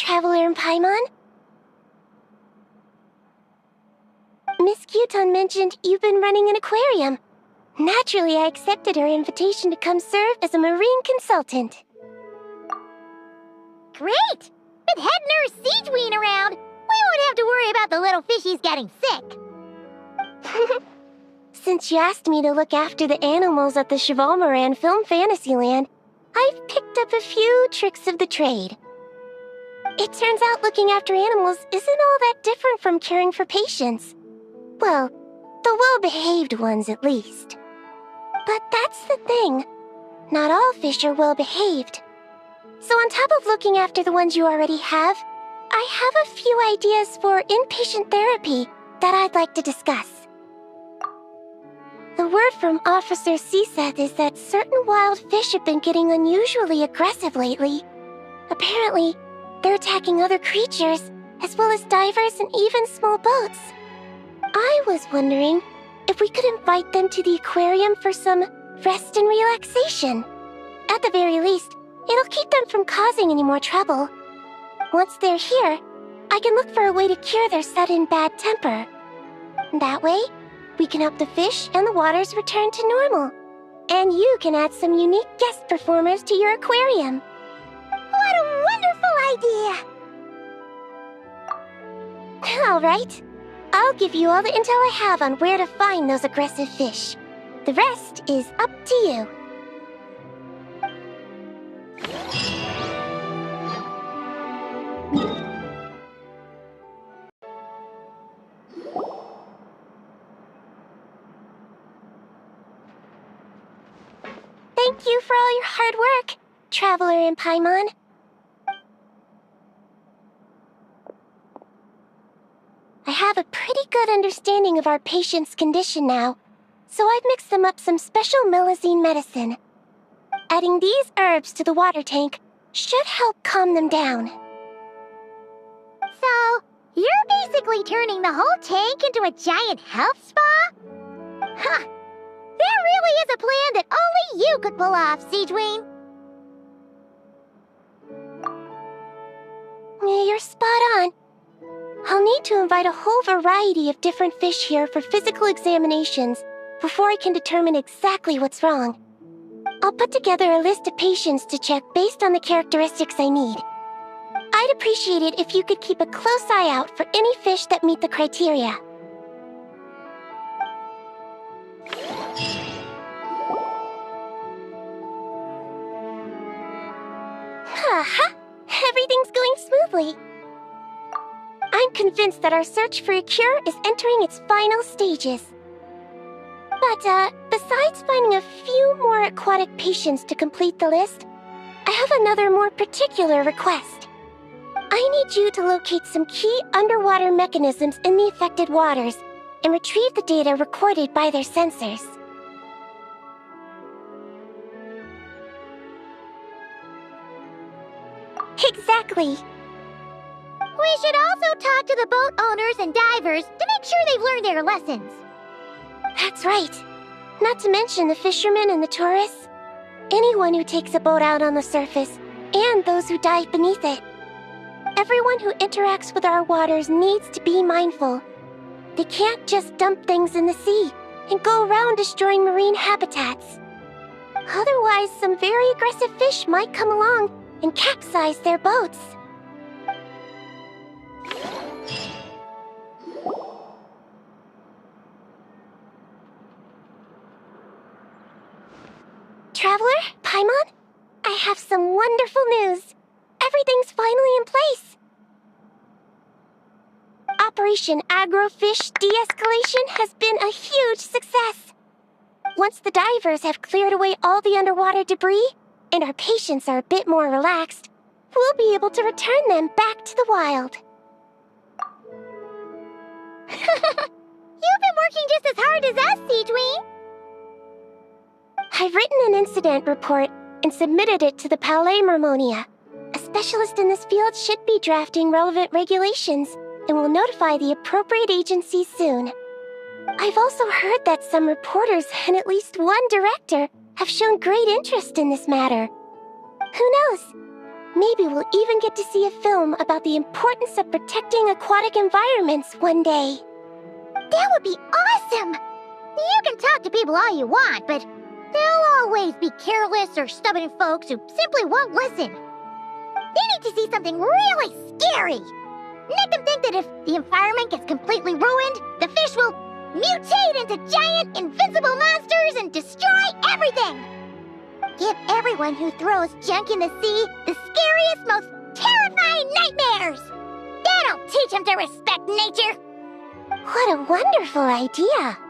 Traveler and Paimon? Miss Kyuton mentioned you've been running an aquarium. Naturally, I accepted her invitation to come serve as a marine consultant. Great! With head nurse Sigewinne around, we won't have to worry about the little fishies getting sick. Since you asked me to look after the animals at the Chevalmoran Film Fantasyland, I've picked up a few tricks of the trade. It turns out looking after animals isn't all that different from caring for patients. Well, the well-behaved ones at least. But that's the thing. Not all fish are well-behaved. So on top of looking after the ones you already have, I have a few ideas for inpatient therapy that I'd like to discuss. The word from Officer Seaseth is that certain wild fish have been getting unusually aggressive lately. Apparently, they're attacking other creatures, as well as divers and even small boats. I was wondering if we could invite them to the aquarium for some rest and relaxation. At the very least, it'll keep them from causing any more trouble. Once they're here, I can look for a way to cure their sudden bad temper. That way, we can help the fish and the waters return to normal. And you can add some unique guest performers to your aquarium. What a wonderful idea! All right. I'll give you all the intel I have on where to find those aggressive fish. The rest is up to you. Thank you for all your hard work, Traveler and Paimon. I have a pretty good understanding of our patient's condition now, so I've mixed them up some special melazine medicine. Adding these herbs to the water tank should help calm them down. So, you're basically turning the whole tank into a giant health spa? Huh! That really is a plan that only you could pull off, Sigewinne. You're spot on. I'll need to invite a whole variety of different fish here for physical examinations before I can determine exactly what's wrong. I'll put together a list of patients to check based on the characteristics I need. I'd appreciate it if you could keep a close eye out for any fish that meet the criteria. Haha! Everything's going smoothly. I'm convinced that our search for a cure is entering its final stages. But, besides finding a few more aquatic patients to complete the list, I have another more particular request. I need you to locate some key underwater mechanisms in the affected waters and retrieve the data recorded by their sensors. Exactly. We should also talk to the boat owners and divers to make sure they've learned their lessons. That's right. Not to mention the fishermen and the tourists. Anyone who takes a boat out on the surface, and those who dive beneath it. Everyone who interacts with our waters needs to be mindful. They can't just dump things in the sea and go around destroying marine habitats. Otherwise, some very aggressive fish might come along and capsize their boats. Traveler, Paimon, I have some wonderful news. Everything's finally in place. Operation Agrofish De-Escalation has been a huge success. Once the divers have cleared away all the underwater debris, and our patients are a bit more relaxed, we'll be able to return them back to the wild. You've been working just as hard as us, Sigewinne. I've written an incident report and submitted it to the Palais Mermonia. A specialist in this field should be drafting relevant regulations and will notify the appropriate agencies soon. I've also heard that some reporters and at least one director have shown great interest in this matter. Who knows? Maybe we'll even get to see a film about the importance of protecting aquatic environments one day. That would be awesome! You can talk to people all you want, but there'll always be careless or stubborn folks who simply won't listen. They need to see something really scary. Make them think that if the environment gets completely ruined, the fish will mutate into giant, invincible monsters and destroy everything! Give everyone who throws junk in the sea the scariest, most terrifying nightmares! That'll teach them to respect nature! What a wonderful idea!